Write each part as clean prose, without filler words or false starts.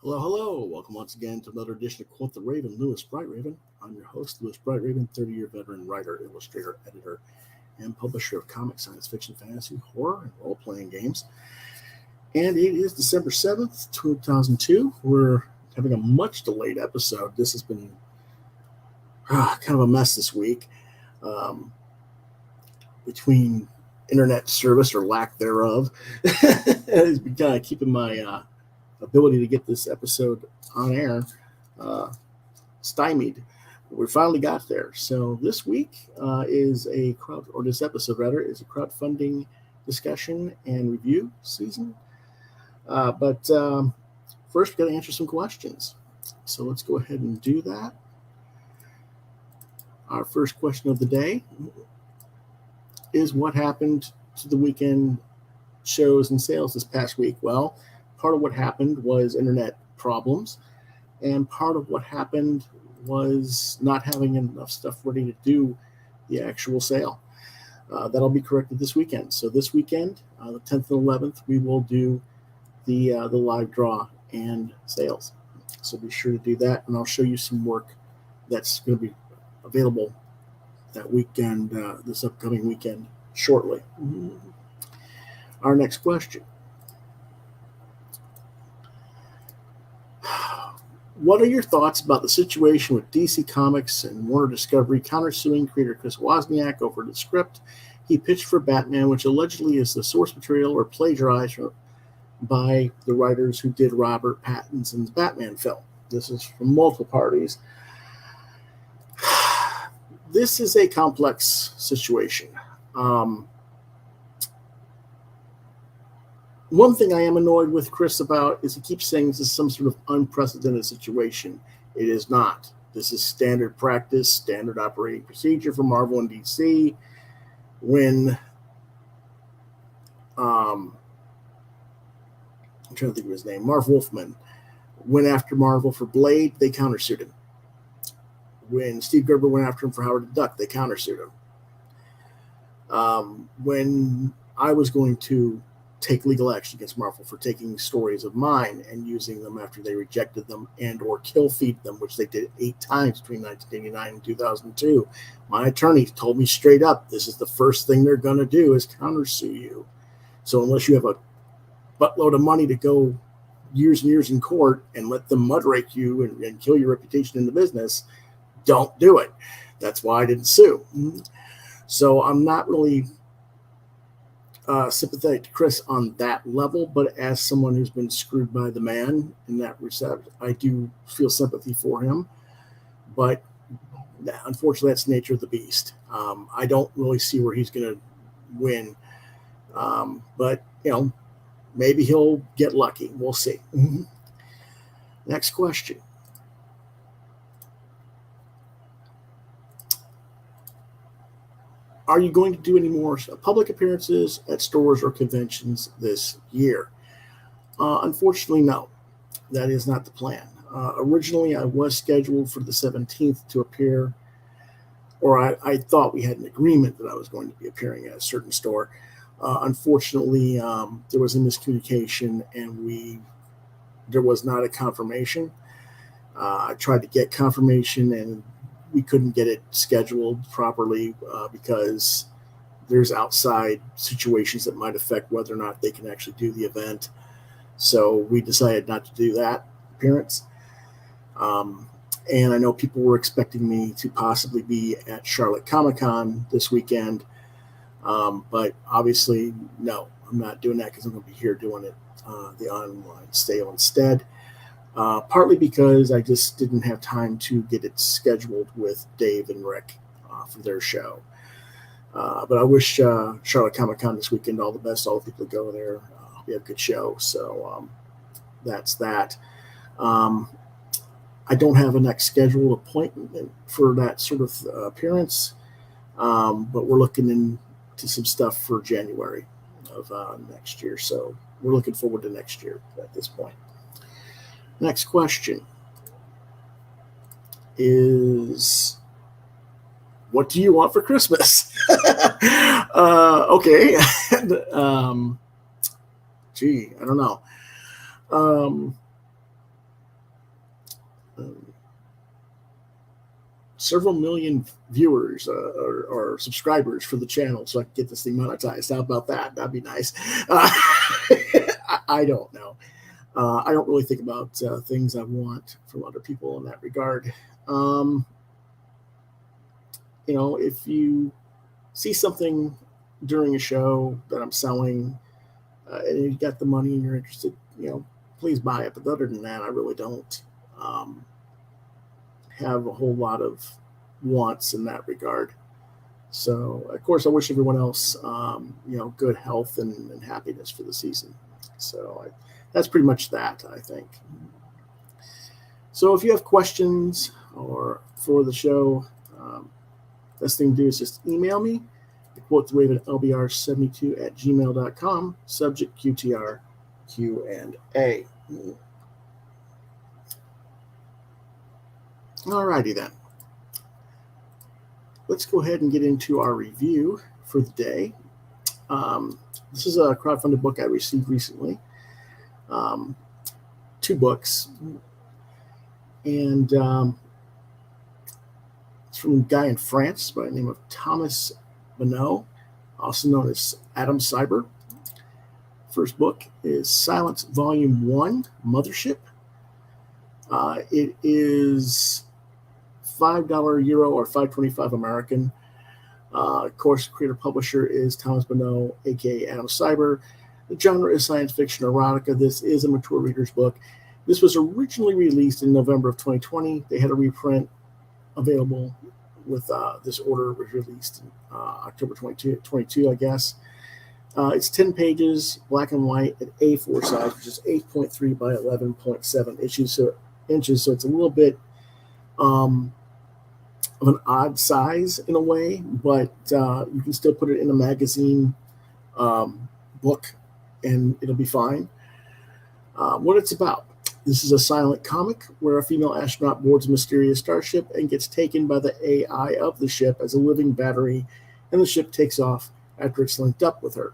Hello, hello. Welcome once again to another edition of Quoth the Raven, Louis Bright Raven. I'm your host, Louis Bright Raven, 30-year veteran writer, illustrator, editor, and publisher of comics, science fiction, fantasy, horror, and role-playing games. And it is December 7th, 2002. We're having a much delayed episode. This has been kind of a mess this week. Between internet service or lack thereof, has been kind of keeping my ability to get this episode on air stymied. We finally got there. So this week is this episode is a crowdfunding discussion and review season. But first, we got to answer some questions. So let's go ahead and do that. Our first question of the day is what happened to the weekend shows and sales this past week? Well, part of what happened was internet problems, and part of what happened was not having enough stuff ready to do the actual sale. That'll be corrected this weekend. So this weekend, the 10th and 11th, we will do the live draw and sales. So be sure to do that, and I'll show you some work that's going to be available that weekend, this upcoming weekend, shortly. Our next question. What are your thoughts about the situation with DC Comics and Warner Discovery countersuing creator Chris Wozniak over the script he pitched for Batman, which allegedly is the source material or plagiarized by the writers who did Robert Pattinson's Batman film? This is from multiple parties. This is a complex situation. One thing I am annoyed with Chris about is he keeps saying this is some sort of unprecedented situation. It is not. This is standard practice, standard operating procedure for Marvel and DC. When I'm trying to think of his name, Marv Wolfman went after Marvel for Blade, they countersued him. When Steve Gerber went after him for Howard the Duck, they countersued him. When I was going to take legal action against Marvel for taking stories of mine and using them after they rejected them and or kill feed them, which they did 8 times between 1989 and 2002. My attorney told me straight up, this is the first thing they're going to do is countersue you. So unless you have a buttload of money to go years and years in court and let them mud rake you and kill your reputation in the business, don't do it. That's why I didn't sue. So I'm not really sympathetic to Chris on that level, but as someone who's been screwed by the man in that respect, I do feel sympathy for him. But unfortunately, that's the nature of the beast. I don't really see where he's going to win. But, maybe he'll get lucky. We'll see. Next question. Are you going to do any more public appearances at stores or conventions this year? Unfortunately, no. That is not the plan. Originally, I was scheduled for the 17th to appear, or I thought we had an agreement that I was going to be appearing at a certain store. Unfortunately, there was a miscommunication, and there was not a confirmation. I tried to get confirmation, and we couldn't get it scheduled properly because there's outside situations that might affect whether or not they can actually do the event. So we decided not to do that appearance. And I know people were expecting me to possibly be at Charlotte Comic-Con this weekend. But obviously, no, I'm not doing that because I'm going to be here doing it, the online sale instead. Partly because I just didn't have time to get it scheduled with Dave and Rick for their show. But I wish Charlotte Comic-Con this weekend all the best, all the people that go there. We have a good show. So that's that. I don't have a next scheduled appointment for that sort of appearance, but we're looking into some stuff for January of next year. So we're looking forward to next year at this point. Next question is, what do you want for Christmas? Okay. Gee, I don't know. Several million viewers or subscribers for the channel so I can get this thing monetized. How about that? That'd be nice. I don't know. I don't really think about things I want from other people in that regard. If you see something during a show that I'm selling and you got the money and you're interested, please buy it. But other than that, I really don't have a whole lot of wants in that regard. So, of course, I wish everyone else, good health and happiness for the season. So that's pretty much that, I think. So if you have questions or for the show, best thing to do is just email me at quotheravenlbr72@gmail.com, subject QTR Q&A. Alrighty then. Let's go ahead and get into our review for the day. This is a crowdfunded book I received recently. 2 books. And it's from a guy in France by the name of Thomas Bonneau, also known as AtomCyber. First book is Silence Volume 1, Mothership. It is $5 Euro or $5.25 American. Of course, creator publisher is Thomas Bonneau, aka AtomCyber. The genre is science fiction erotica. This is a mature reader's book. This was originally released in November of 2020. They had a reprint available with this order was released in October 22, I guess. It's 10 pages, black and white, at A4 size, which is 8.3 by 11.7 inches. So it's a little bit of an odd size in a way, but you can still put it in a magazine book and it'll be fine. What it's about. This is a silent comic where a female astronaut boards a mysterious starship and gets taken by the AI of the ship as a living battery, and the ship takes off after it's linked up with her.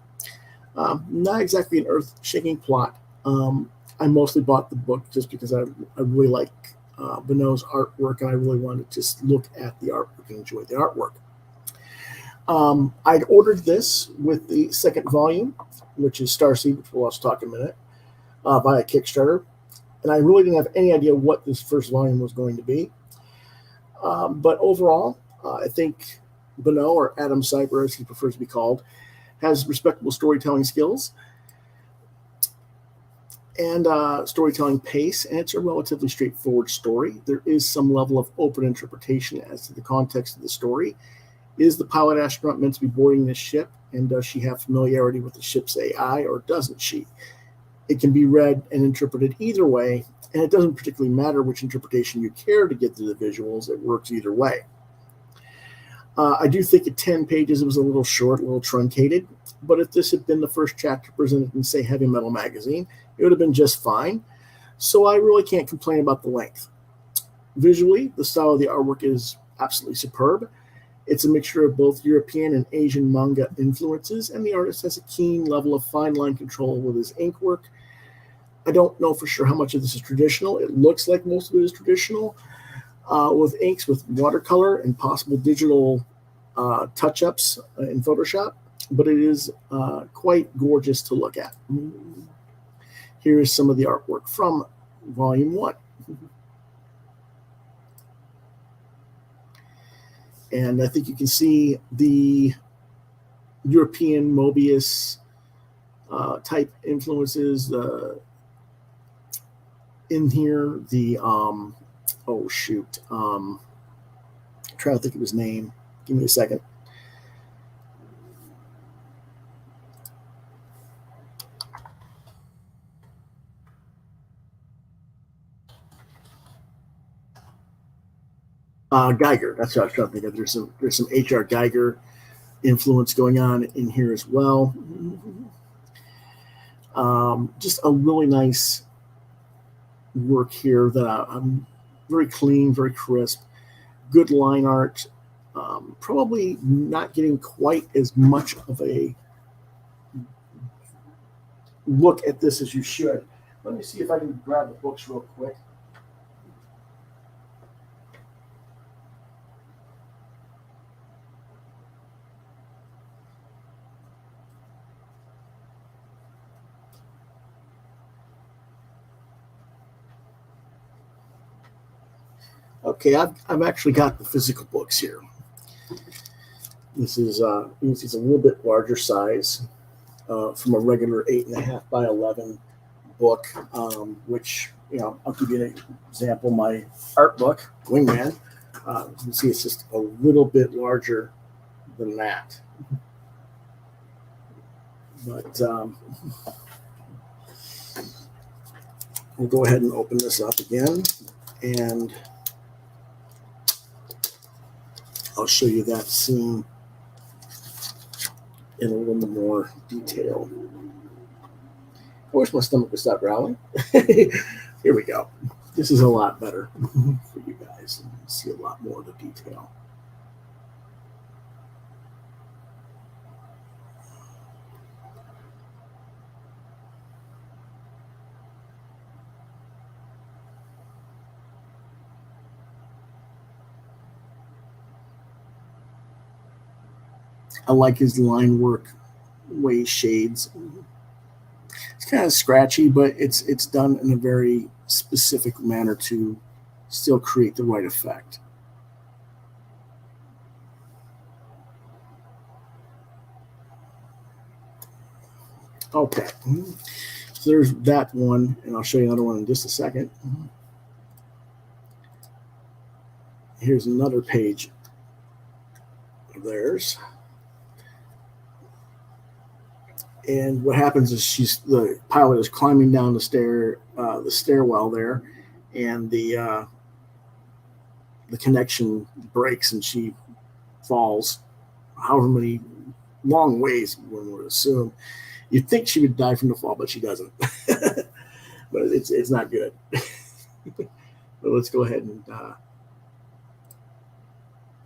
Not exactly an earth-shaking plot. I mostly bought the book just because I really like Bonneau's artwork, and I really wanted to just look at the artwork and enjoy the artwork. I'd ordered this with the second volume, which is STARSEED, which we'll also talk in a minute, via Kickstarter. And I really didn't have any idea what this first volume was going to be. But overall, I think Bonneau, or AtomCyber as he prefers to be called, has respectable storytelling skills and storytelling pace, and it's a relatively straightforward story. There is some level of open interpretation as to the context of the story. Is the pilot astronaut meant to be boarding this ship, and does she have familiarity with the ship's AI, or doesn't she? It can be read and interpreted either way, and it doesn't particularly matter which interpretation you care to get through the visuals. It works either way. I do think at 10 pages it was a little short, a little truncated, but if this had been the first chapter presented in, say, Heavy Metal magazine, it would have been just fine. So I really can't complain about the length. Visually, the style of the artwork is absolutely superb. It's a mixture of both European and Asian manga influences, and the artist has a keen level of fine line control with his ink work. I don't know for sure how much of this is traditional. It looks like most of it is traditional, with inks with watercolor and possible digital touch-ups in Photoshop, but it is quite gorgeous to look at. He here is some of the artwork from Volume 1. And I think you can see the European Mobius type influences in here. The I'm trying to think of his name. Give me a second. Geiger. That's what I was trying to think of. There's some H.R. Geiger influence going on in here as well. Just a really nice work here that I'm very clean, very crisp, good line art. Probably not getting quite as much of a look at this as you should. Let me see if I can grab the books real quick. Okay, I've actually got the physical books here. This is you can see it's a little bit larger size from a regular 8.5 by 11 book, which, you know, I'll give you an example. My art book, Wingman, you can see it's just a little bit larger than that. But we'll go ahead and open this up again, and I'll show you that scene in a little more detail. I wish my stomach would stop growling. Here we go. This is a lot better for you guys. You can see a lot more of the detail. I like his line work, way shades. It's kind of scratchy, but it's done in a very specific manner to still create the right effect. Okay, so there's that one, and I'll show you another one in just a second. Here's another page of theirs. And what happens is the pilot is climbing down the stairwell there, and the connection breaks, and she falls however many long ways, one would assume. You'd think she would die from the fall, but she doesn't. But it's not good. But let's go ahead and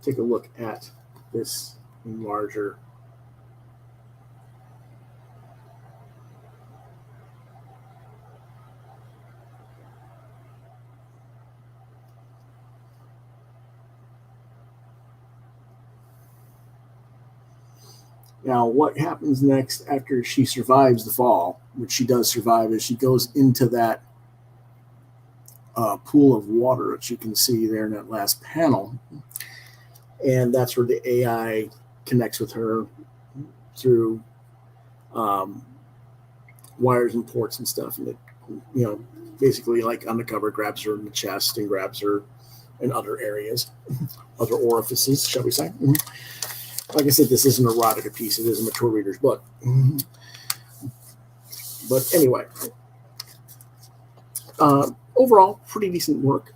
take a look at this larger. Now, what happens next after she survives the fall, which she does survive, is she goes into that pool of water that you can see there in that last panel. And that's where the AI connects with her through wires and ports and stuff. And it, you know, basically like on the cover, grabs her in the chest and grabs her in other areas, other orifices, shall we say. Like I said, this isn't an erotica piece. It is a mature reader's book. But anyway, overall, pretty decent work.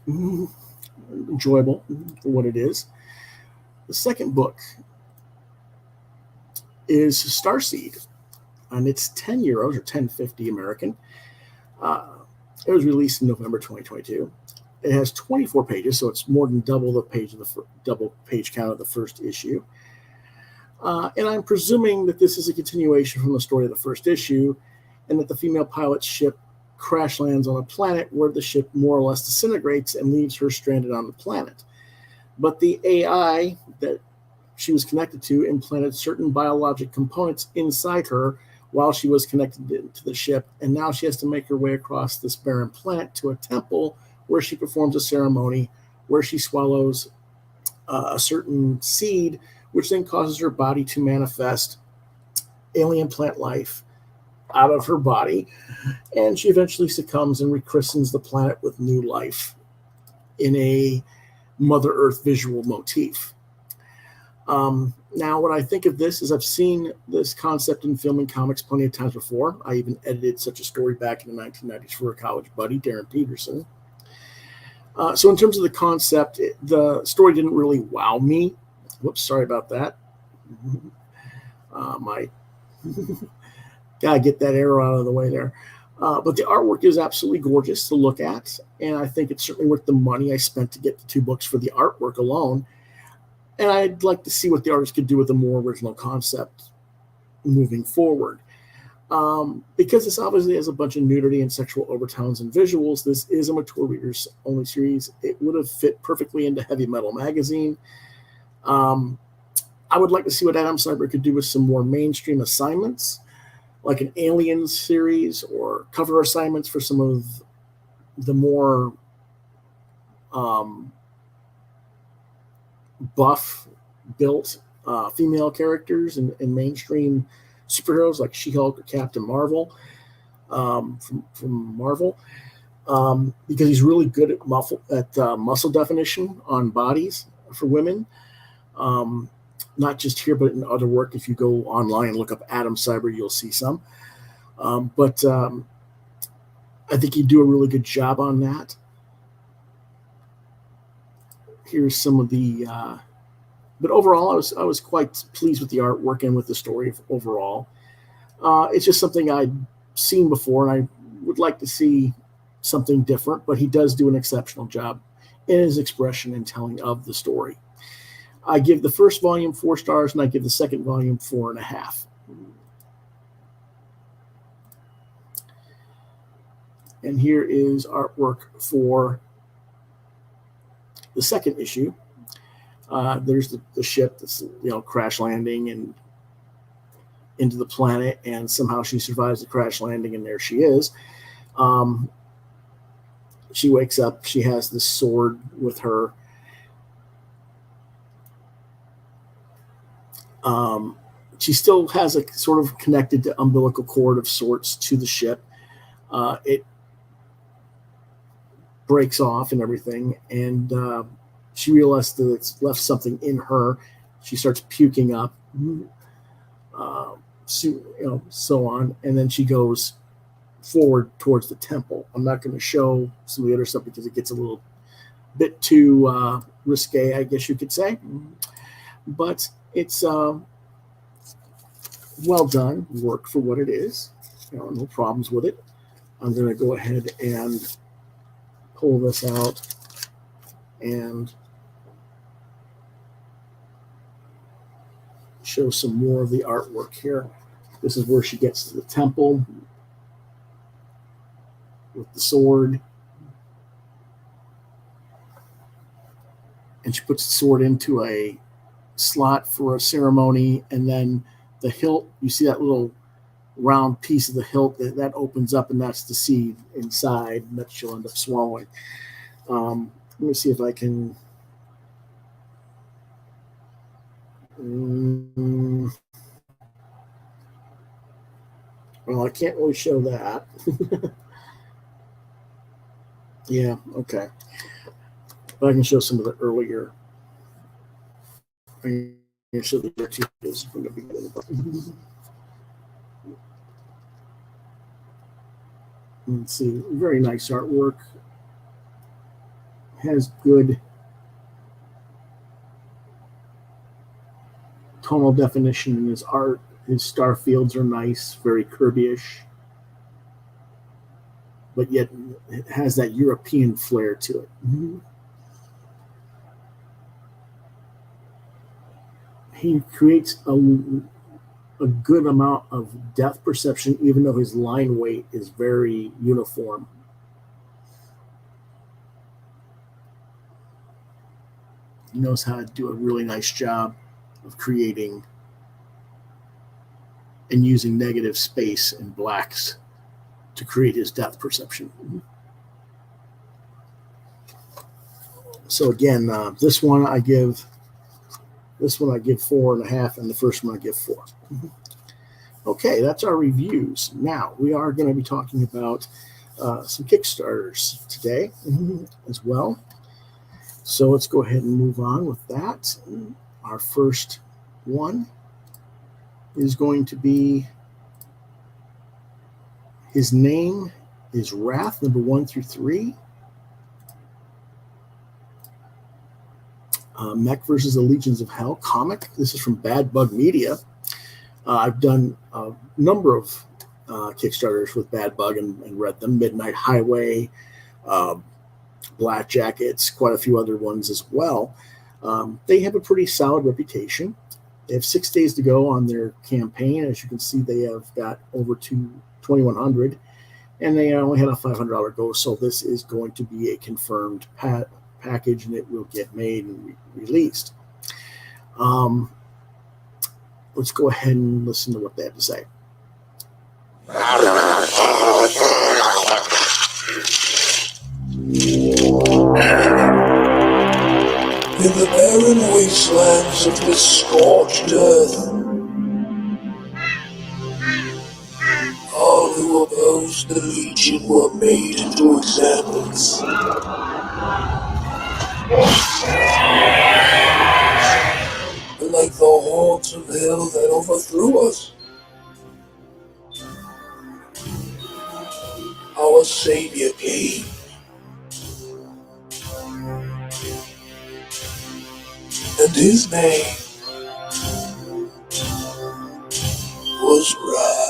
Enjoyable for what it is. The second book is STARSEED, and it's 10 euros or 10.50 American. It was released in November 2022. It has 24 pages, so it's more than double the page count of the first issue. And I'm presuming that this is a continuation from the story of the first issue, and that the female pilot's ship crash lands on a planet where the ship more or less disintegrates and leaves her stranded on the planet. But the AI that she was connected to implanted certain biologic components inside her, while she was connected to the ship, and now she has to make her way across this barren planet to a temple where she performs a ceremony where she swallows a certain seed, which then causes her body to manifest alien plant life out of her body, and she eventually succumbs and rechristens the planet with new life in a Mother Earth visual motif. Now, what I think of this is I've seen this concept in film and comics plenty of times before. I even edited such a story back in the 1990s for a college buddy, Darren Peterson. So in terms of the concept, the story didn't really wow me. Whoops, sorry about that. Gotta get that arrow out of the way there. But the artwork is absolutely gorgeous to look at, and I think it's certainly worth the money I spent to get the 2 books for the artwork alone. And I'd like to see what the artist could do with a more original concept moving forward. Because this obviously has a bunch of nudity and sexual overtones and visuals, this is a mature readers only series. It would have fit perfectly into Heavy Metal magazine. I would like to see what AtomCyber could do with some more mainstream assignments, like an Aliens series or cover assignments for some of the more buff-built female characters and mainstream superheroes like She-Hulk or Captain Marvel from Marvel, because he's really good at muscle definition on bodies for women. Not just here, but in other work. If you go online and look up AtomCyber, you'll see some. But I think he'd do a really good job on that. Here's some of the, but overall, I was quite pleased with the artwork and with the story overall. It's just something I'd seen before, and I would like to see something different. But he does do an exceptional job in his expression and telling of the story. I give the first volume 4 stars, and I give the second volume 4.5. And here is artwork for the second issue. There's the ship that's crash landing and into the planet, and somehow she survives the crash landing, and there she is. She wakes up. She has this sword with her. She still has a sort of connected to umbilical cord of sorts to the ship. It breaks off and everything, and she realizes that it's left something in her. She starts puking up, so on, and then she goes forward towards the temple. I'm not going to show some of the other stuff because it gets a little bit too risque, I guess you could say. But it's well done work for what it is. No problems with it. I'm going to go ahead and pull this out and show some more of the artwork here. This is where she gets to the temple with the sword. And she puts the sword into a slot for a ceremony, and then the hilt, you see that little round piece of the hilt that opens up, and that's the seed inside that she'll end up swallowing. Let me see if I can. Well, I can't really show that. Yeah, okay. But I can show some of the earlier. I can show the materials from the beginning. Let's see, very nice artwork. Has good tonal definition in his art. His star fields are nice, very Kirby-ish, but yet it has that European flair to it. He creates a good amount of depth perception, even though his line weight is very uniform. He knows how to do a really nice job of creating and using negative space and blacks to create his depth perception. So again, this one I give 4.5, and the first one I give 4. Okay, that's our reviews. Now we are going to be talking about some Kickstarters today as well. So let's go ahead and move on with that. Our first one is going to be, his name is Wrath, number 1 through 3. Mech versus the Legions of Hell comic. This is from Bad Bug Media. I've done a number of Kickstarters with Bad Bug and read them. Midnight Highway, Black Jackets, quite a few other ones as well. They have a pretty solid reputation. They have 6 days to go on their campaign. As you can see, they have got over 2,100, and they only had a $500 goal. So this is going to be a confirmed package, and it will get made and released. Let's go ahead and listen to what they have to say. In the barren wastelands of this scorched earth, all who opposed the Legion were made into examples. Like the hordes of hell that overthrew us, our Savior came. And his name was Wrath.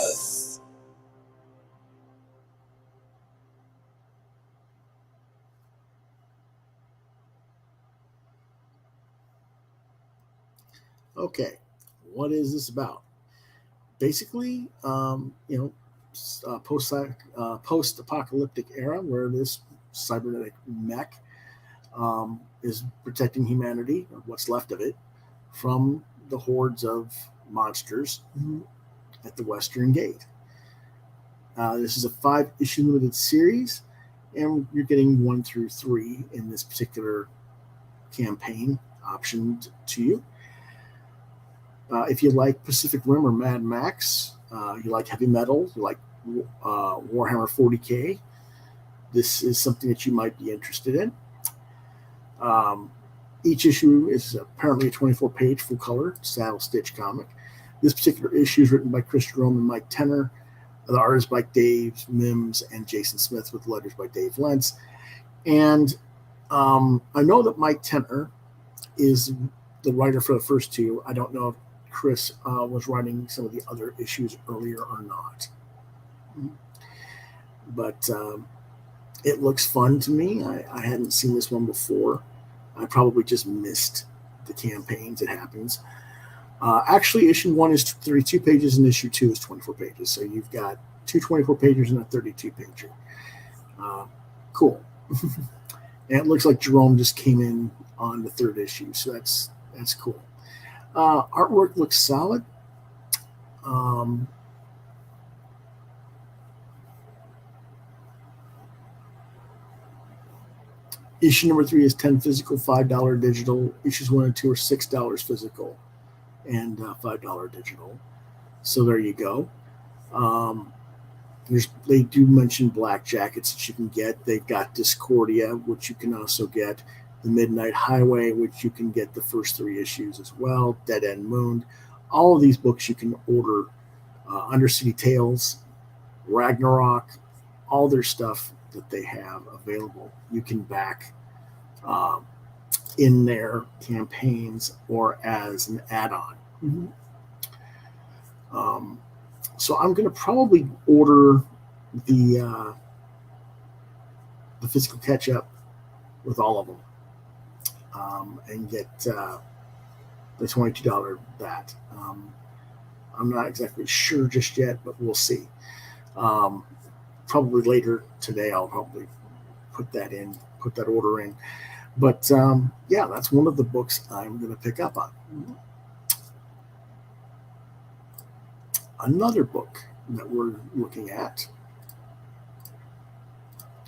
Okay, what is this about? Basically, post-apocalyptic era where this cybernetic mech is protecting humanity, or what's left of it, from the hordes of monsters at the Western Gate. This is a 5-issue limited series, and you're getting 1 through 3 in this particular campaign optioned to you. If you like Pacific Rim or Mad Max, you like heavy metal, you like Warhammer 40K, this is something that you might be interested in. Each issue is apparently a 24-page full-color saddle-stitch comic. This particular issue is written by Chris Jerome and Mike Tenner. The art is by Dave Mims and Jason Smith, with letters by Dave Lentz. And I know that Mike Tenner is the writer for the first 2. I don't know if Chris was writing some of the other issues earlier or not. But it looks fun to me. I hadn't seen this one before. I probably just missed the campaigns. It happens. Actually, issue 1 is 32 pages and issue 2 is 24 pages. So you've got 2 24-pagers and a 32-pager. Cool. And it looks like Jerome just came in on the 3rd issue, so that's cool. Artwork looks solid. Issue number 3 is 10 physical, $5 digital. Issues 1 and 2 are $6 physical and $5 digital. So there you go. They do mention Black Jackets that you can get. They've got Discordia, which you can also get. The Midnight Highway, which you can get the first 3 issues as well. Dead End Moon. All of these books you can order. Undercity Tales, Ragnarok, all their stuff that they have available, you can back in their campaigns or as an add-on. So I'm going to probably order the physical catch-up with all of them and get the $22 that. I'm not exactly sure just yet, but we'll see. Probably later today, I'll probably put that order in. But yeah, that's one of the books I'm going to pick up on. another book that we're looking at.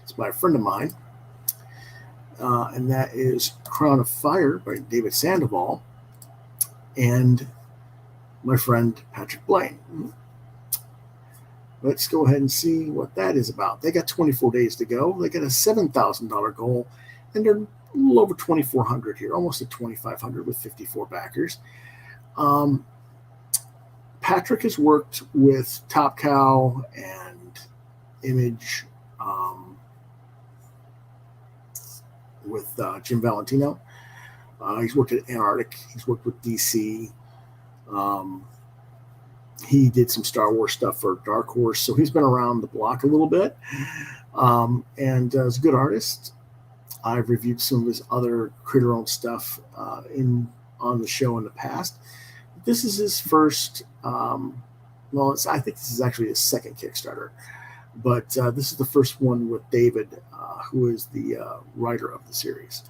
It's by a friend of mine, and that is Crown of Fire by David Sandoval and my friend Patrick Blaine. Let's go ahead and see what that is about. They got 24 days to go. They got a $7,000 goal, and they're a little over 2,400 here, almost at 2,500 with 54 backers. Patrick has worked with Top Cow and Image, with Jim Valentino. He's worked at Antarctic. He's worked with DC. He did some Star Wars stuff for Dark Horse, so he's been around the block a little bit, and is a good artist. I've reviewed some of his other critter-owned stuff on the show in the past. This is his first. I think this is actually his second Kickstarter, but this is the first one with David, who is the writer of the series.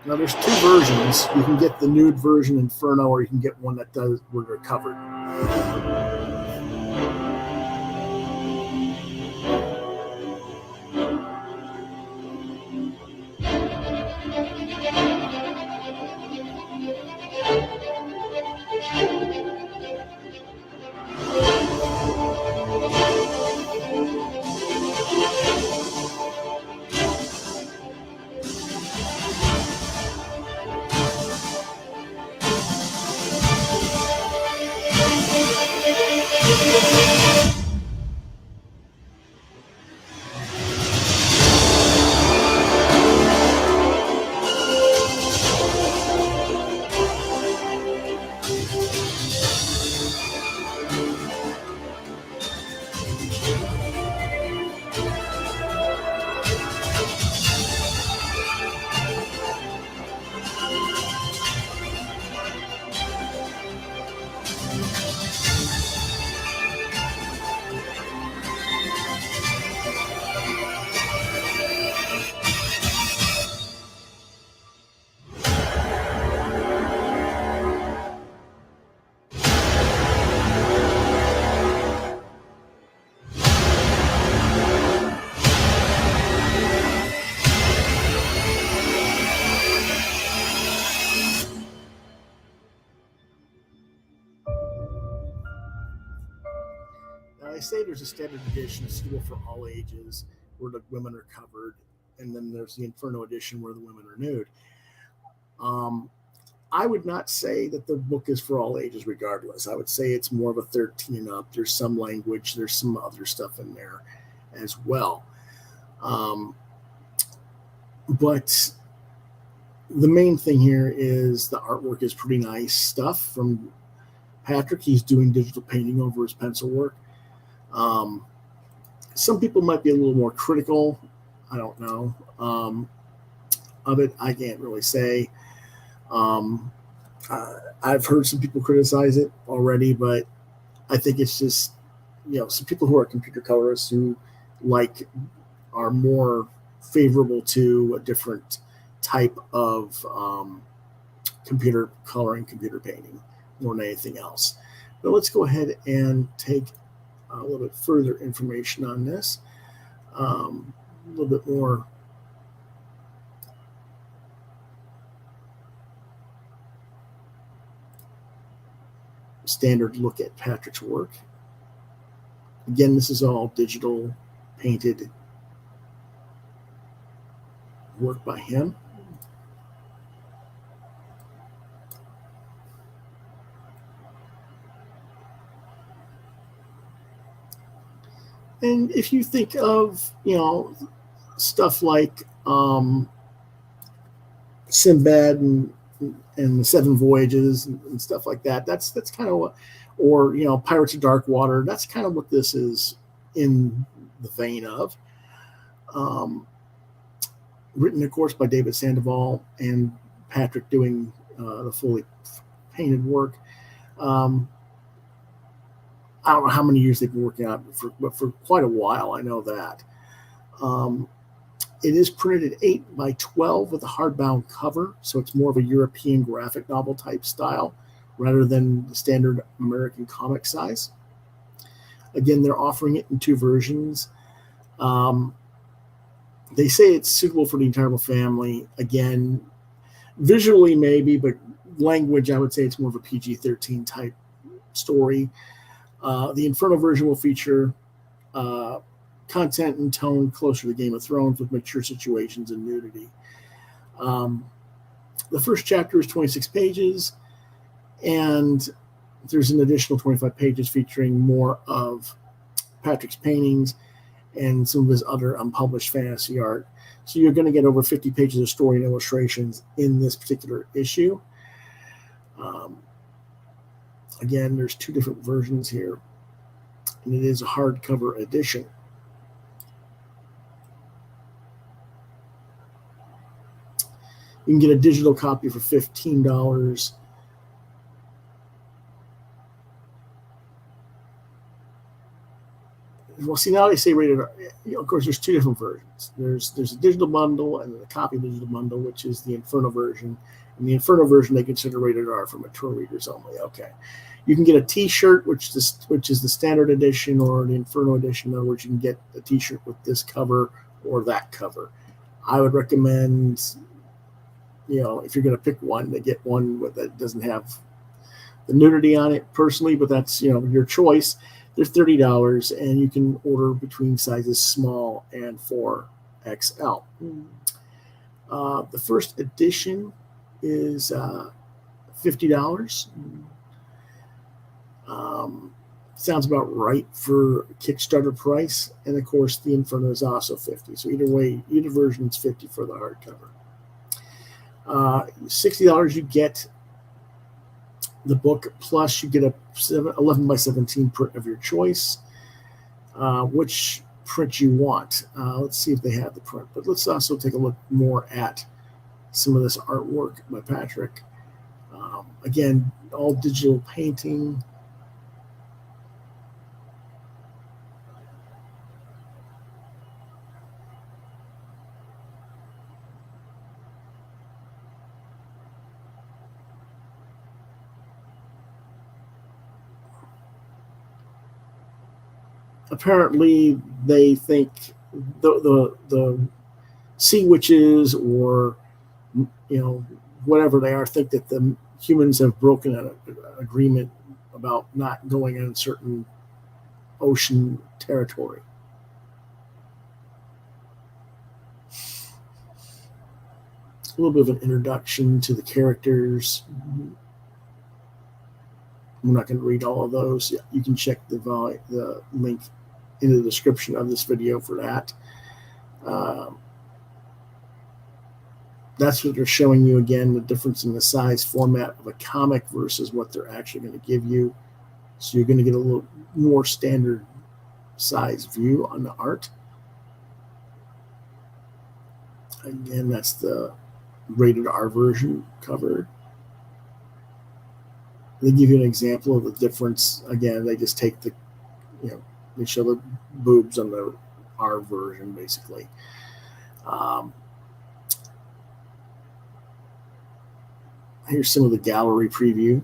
Now, there's two versions. You can get the nude version, Inferno, or you can get one that does where they're covered. I say there's a standard edition suitable for all ages where the women are covered, and then there's the Inferno edition where the women are nude. I would not say that the book is for all ages regardless. I would say it's more of a 13 and up. There's some language, there's some other stuff in there as well. But the main thing here is the artwork is pretty nice stuff from Patrick. He's doing digital painting over his pencil work. Some people might be a little more critical. I don't know of it. I can't really say. I've heard some people criticize it already, but I think it's just, some people who are computer colorists who are more favorable to a different type of computer coloring, computer painting more than anything else. But let's go ahead and take a little bit further information on this, a little bit more standard look at Patrick's work. Again, this is all digital painted work by him. And if you think of, stuff like Sinbad and the Seven Voyages and stuff like that, that's kind of what, or Pirates of Dark Water, that's kind of what this is in the vein of. Written, of course, by David Sandoval and Patrick doing the fully painted work. I don't know how many years they've been working on it, but for quite a while, I know that. It is printed at 8 by 12 with a hardbound cover, so it's more of a European graphic novel type style rather than the standard American comic size. Again, they're offering it in 2 versions. They say it's suitable for the entire family. Again, visually maybe, but language, I would say it's more of a PG-13 type story. The Inferno version will feature content and tone closer to Game of Thrones with mature situations and nudity. The first chapter is 26 pages, and there's an additional 25 pages featuring more of Patrick's paintings and some of his other unpublished fantasy art. So you're going to get over 50 pages of story and illustrations in this particular issue. Again, there's 2 different versions here, and it is a hardcover edition. You can get a digital copy for $15. Well, see, now they say rated R. Of course, there's 2 different versions. There's a digital bundle and a copy digital bundle, which is the Inferno version. And the Inferno version they consider rated R for mature readers only. Okay. You can get a T-shirt, which is the standard edition, or the Inferno edition. In other words, you can get a T-shirt with this cover or that cover. I would recommend, if you're going to pick one, to get one that doesn't have the nudity on it personally, but that's, your choice. They're $30, and you can order between sizes small and 4XL. The first edition is $50. Sounds about right for Kickstarter price, and of course the Inferno is also $50. So either way, either version is $50 for the hardcover. $60 you get the book, plus you get a 11 by 17 print of your choice. Which print you want. Let's see if they have the print, but let's also take a look more at some of this artwork by Patrick. Again, all digital painting. Apparently, they think the sea witches, or whatever they are, think that the humans have broken an agreement about not going in certain ocean territory. A little bit of an introduction to the characters. I'm not going to read all of those. You can check the link in the description of this video for that. That's what they're showing you again, the difference in the size format of a comic versus what they're actually going to give you. So you're going to get a little more standard size view on the art. Again, that's the rated R version cover. They give you an example of the difference. Again, they just take they show the boobs on the R version, basically. Here's some of the gallery preview.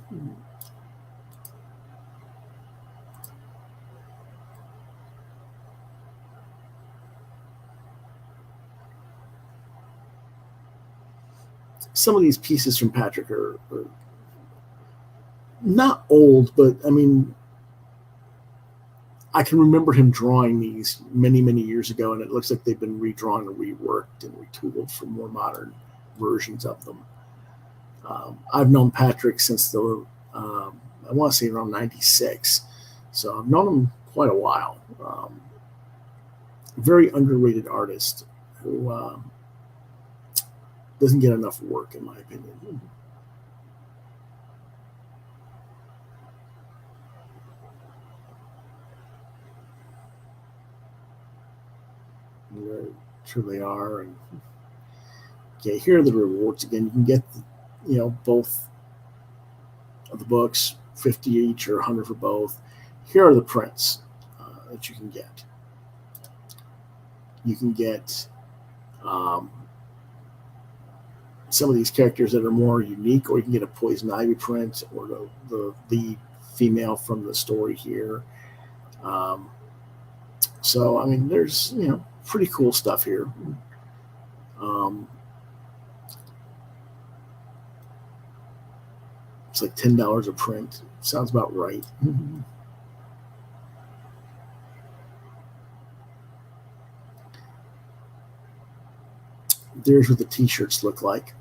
Some of these pieces from Patrick are not old, but I mean, I can remember him drawing these many, many years ago, and it looks like they've been redrawn and reworked and retooled for more modern versions of them. I've known Patrick since I want to say around 96, so I've known him quite a while. Very underrated artist who doesn't get enough work, in my opinion. Sure they are. And okay, here are the rewards again. You can get both of the books, 50 each or 100 for both. here are the prints that you can get. You can get some of these characters that are more unique, or you can get a Poison Ivy print, or the lead female from the story here. So, I mean, there's, pretty cool stuff here. It's like $10 a print. Sounds about right. There's what the t-shirts look like.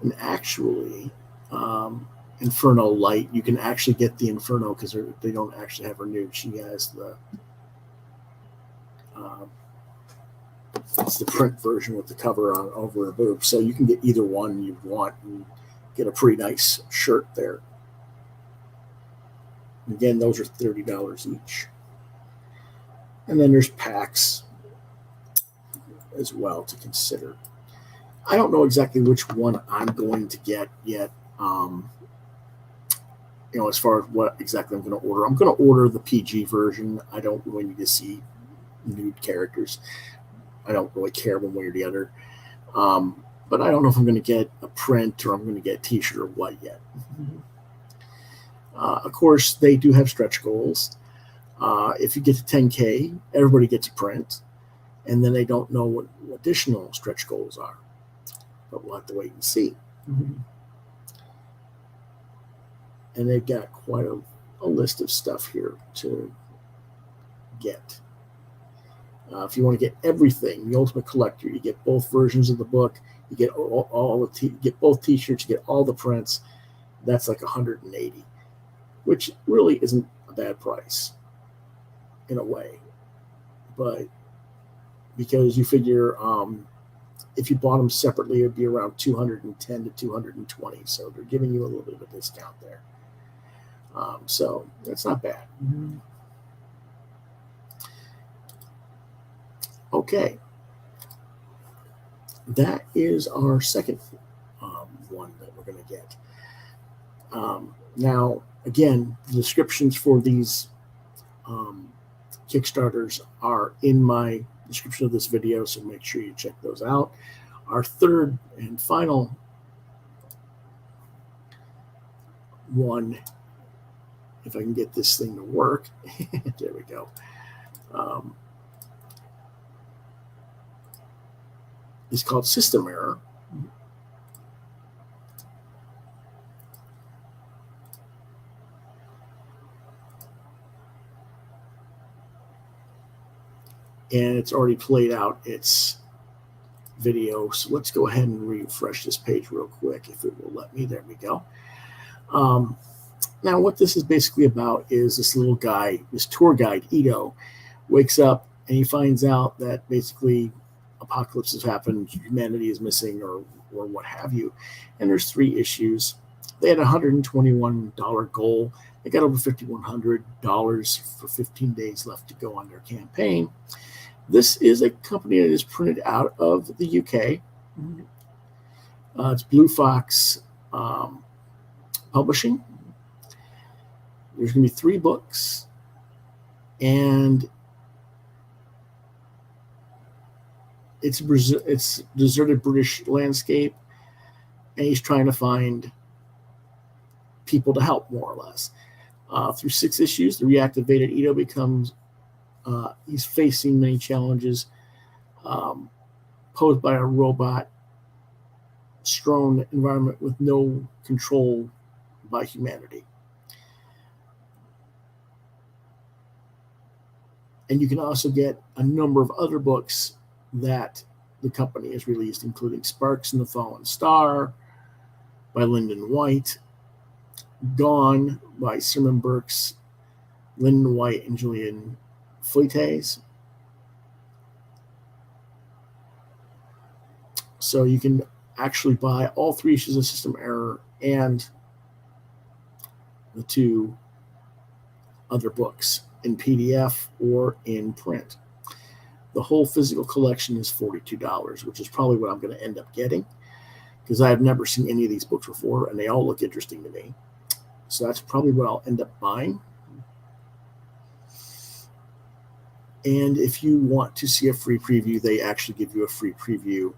And actually, Inferno Light, you can actually get the Inferno because they don't actually have her nude. She has the it's the print version with the cover on over her boob. So you can get either one you want and get a pretty nice shirt there. Again, those are $30 each. And then there's packs as well to consider. I don't know exactly which one I'm going to get yet. As far as what exactly I'm going to order. I'm going to order the PG version. I don't really need to see nude characters. I don't really care one way or the other. But I don't know if I'm going to get a print or I'm going to get a t-shirt or what yet. Of course, they do have stretch goals. If you get to 10K, everybody gets a print. And then they don't know what additional stretch goals are. But we'll have to wait and see. And they've got quite a list of stuff here to get. If you want to get everything, the Ultimate Collector, you get both versions of the book. You get get both T-shirts. You get all the prints. That's like $180, which really isn't a bad price in a way. But because you figure if you bought them separately, it would be around $210 to $220. So they're giving you a little bit of a discount there. So that's not bad. Okay. That is our second one that we're going to get. Now, again, the descriptions for these Kickstarters are in my description of this video, so make sure you check those out. Our third and final one, if I can get this thing to work, there we go, is called System Error. And it's already played out its video. So let's go ahead and refresh this page real quick if it will let me. There we go. Now what this is basically about is this little guy, this tour guide, Ito, wakes up and he finds out that basically apocalypse has happened, humanity is missing, or what have you. And there's 3 issues. They had a $121 goal. They got over $5,100 for 15 days left to go on their campaign. This is a company that is printed out of the UK. It's Blue Fox Publishing. There's going to be 3 books. And it's deserted British landscape. And he's trying to find people to help, more or less. Through 6 issues, the reactivated Ito becomes, he's facing many challenges posed by a robot strewn environment with no control by humanity. And you can also get a number of other books that the company has released, including Sparks and the Fallen Star by Lyndon White, Gone by Simon Burks, Lyndon White, and Julian Fuentes. So you can actually buy all 3 issues of System Error and the 2 other books in PDF or in print. The whole physical collection is $42, which is probably what I'm going to end up getting, because I have never seen any of these books before, and they all look interesting to me. So that's probably what I'll end up buying. And if you want to see a free preview, they actually give you a free preview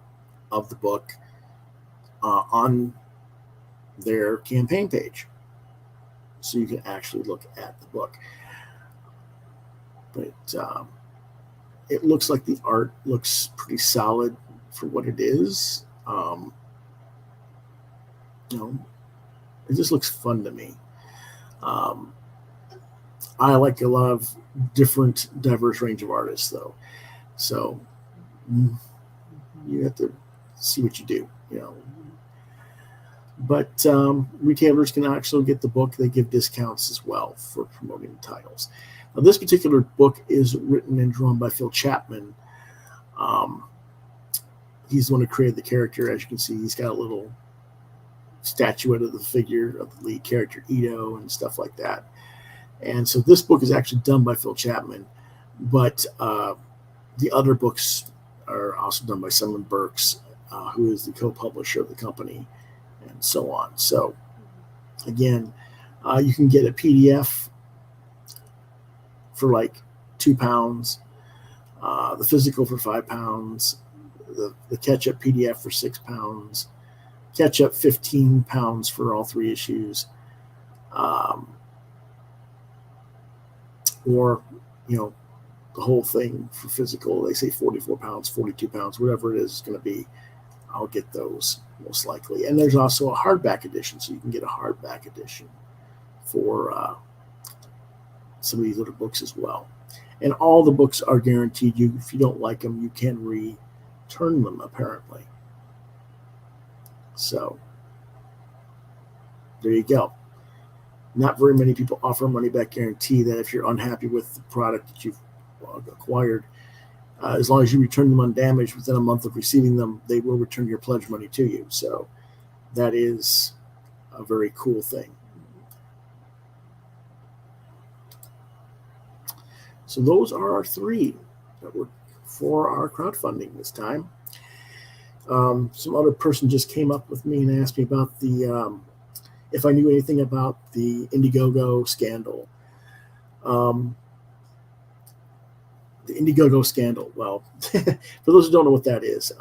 of the book on their campaign page. So you can actually look at the book. But it looks like the art looks pretty solid for what it is. It just looks fun to me. I like a lot of different, diverse range of artists, though. So you have to see what you do, But retailers can actually get the book. They give discounts as well for promoting titles. Now, this particular book is written and drawn by Phil Chapman. He's the one who created the character. As you can see, he's got a little statuette of the figure of the lead character, Ito, and stuff like that. And so this book is actually done by Phil Chapman, but the other books are also done by Simon Burks, who is the co-publisher of the company, and so on. So again, you can get a PDF for like £2, the physical for £5, the catch-up PDF for £6, catch-up £15 for all 3 issues, or the whole thing for physical. They say £44, £42, whatever it is going to be. I'll get those most likely. And there's also a hardback edition, so you can get a hardback edition for some of these other books as well. And all the books are guaranteed. If you don't like them, you can return them, apparently. So there you go. Not very many people offer a money-back guarantee that if you're unhappy with the product that you've acquired, as long as you return them undamaged within a month of receiving them, they will return your pledge money to you. So that is a very cool thing. So those are our 3 that were for our crowdfunding this time. Some other person just came up with me and asked me about the if I knew anything about the Indiegogo scandal. The Indiegogo scandal. Well, for those who don't know what that is,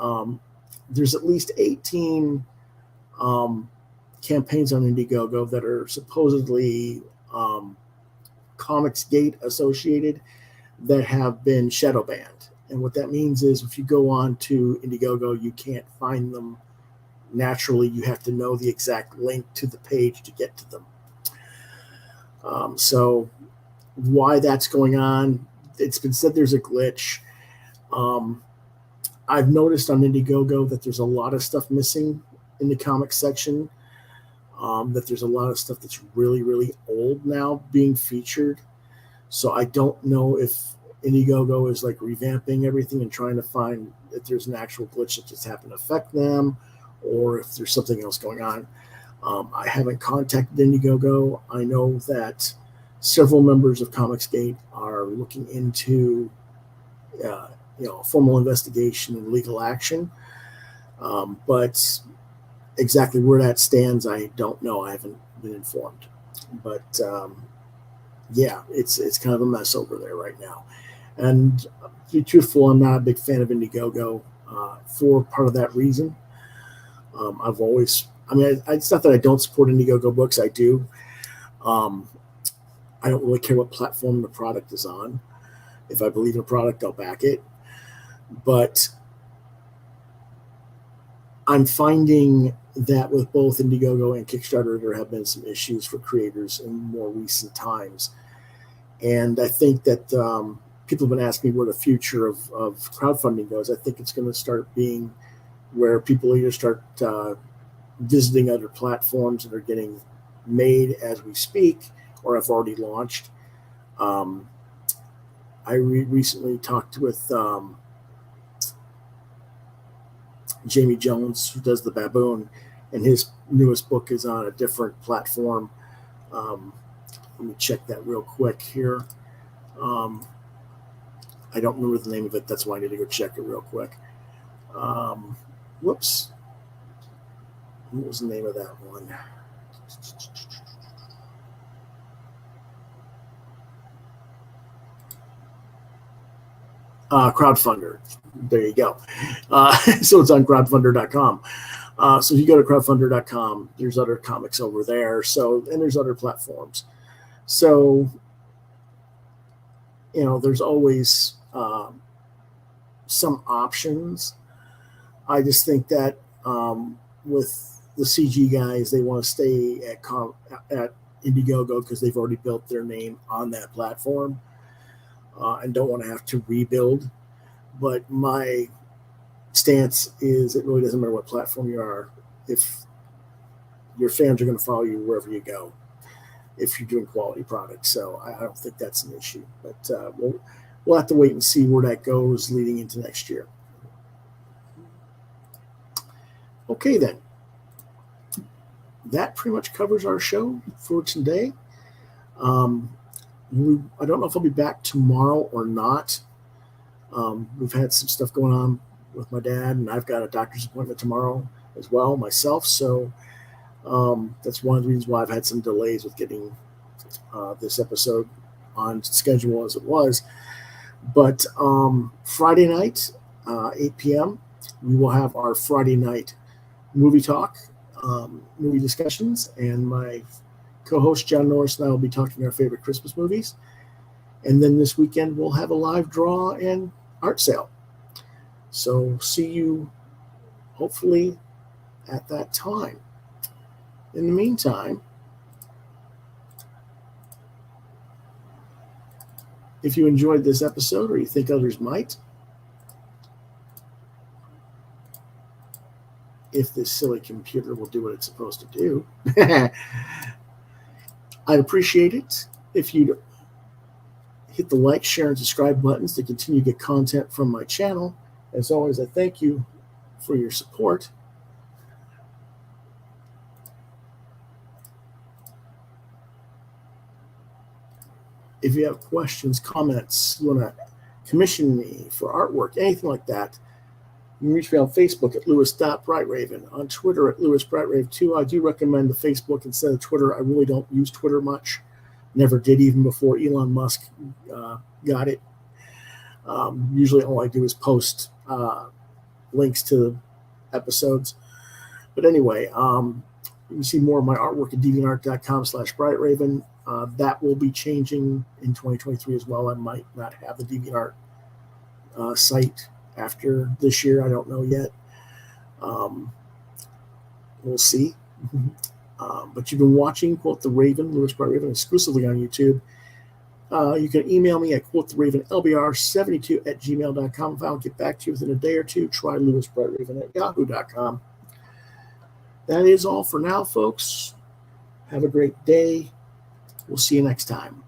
there's at least 18 campaigns on Indiegogo that are supposedly Comicsgate associated that have been shadow banned. And what that means is if you go on to Indiegogo, you can't find them naturally. You have to know the exact link to the page to get to them. So why that's going on, it's been said there's a glitch. I've noticed on Indiegogo that there's a lot of stuff missing in the comics section, that there's a lot of stuff that's really, really old now being featured. So I don't know if Indiegogo is like revamping everything and trying to find if there's an actual glitch that just happened to affect them, or if there's something else going on. I haven't contacted Indiegogo. I know that several members of Comicsgate are looking into formal investigation and legal action. But exactly where that stands, I don't know. I haven't been informed. But yeah, it's kind of a mess over there right now. And to be truthful, I'm not a big fan of Indiegogo for part of that reason. It's not that I don't support Indiegogo books. I do. I don't really care what platform the product is on. If I believe in a product, I'll back it. But I'm finding that with both Indiegogo and Kickstarter, there have been some issues for creators in more recent times. And I think that people have been asking me where the future of crowdfunding goes. I think it's going to start being where people either start visiting other platforms that are getting made as we speak or have already launched. I recently talked with Jamie Jones, who does The Baboon, and his newest book is on a different platform. Let me check that real quick here. I don't remember the name of it. That's why I need to go check it real quick. Whoops. What was the name of that one? Crowdfunder. There you go. So it's on crowdfunder.com. So if you go to crowdfunder.com, there's other comics over there. So, and there's other platforms. So, there's always some options. I just think that with the CG guys, they want to stay at Indiegogo because they've already built their name on that platform and don't want to have to rebuild. But my stance is it really doesn't matter what platform you are if your fans are going to follow you wherever you go if you're doing quality products. So I don't think that's an issue. But we'll have to wait and see where that goes leading into next year. Okay, then. That pretty much covers our show for today. I don't know if I'll be back tomorrow or not. We've had some stuff going on with my dad, and I've got a doctor's appointment tomorrow as well myself. So that's one of the reasons why I've had some delays with getting this episode on schedule as it was. But Friday night, 8 p.m., we will have our Friday night movie talk, movie discussions, and my co-host John Norris and I will be talking our favorite Christmas movies. And then this weekend we'll have a live draw and art sale. So see you hopefully at that time. In the meantime, if you enjoyed this episode or you think others might, if this silly computer will do what it's supposed to do, I'd appreciate it if you'd hit the like, share, and subscribe buttons to continue to get content from my channel. As always, I thank you for your support. If you have questions, comments, you want to commission me for artwork, anything like that, you can reach me on Facebook at Lewis.BrightRaven, on Twitter at LewisBrightRave2. I do recommend the Facebook instead of Twitter. I really don't use Twitter much. Never did, even before Elon Musk got it. Usually all I do is post links to episodes. But anyway, you can see more of my artwork at deviantart.com/BrightRaven. That will be changing in 2023 as well. I might not have the DeviantArt site after this year. I don't know yet. We'll see. But you've been watching Quoth the Raven, Lewis Bright Raven, exclusively on YouTube. You can email me at quoththeravenlbr72@gmail.com. If I don't get back to you within a day or two, try lewisbrightraven@yahoo.com. That is all for now, folks. Have a great day. We'll see you next time.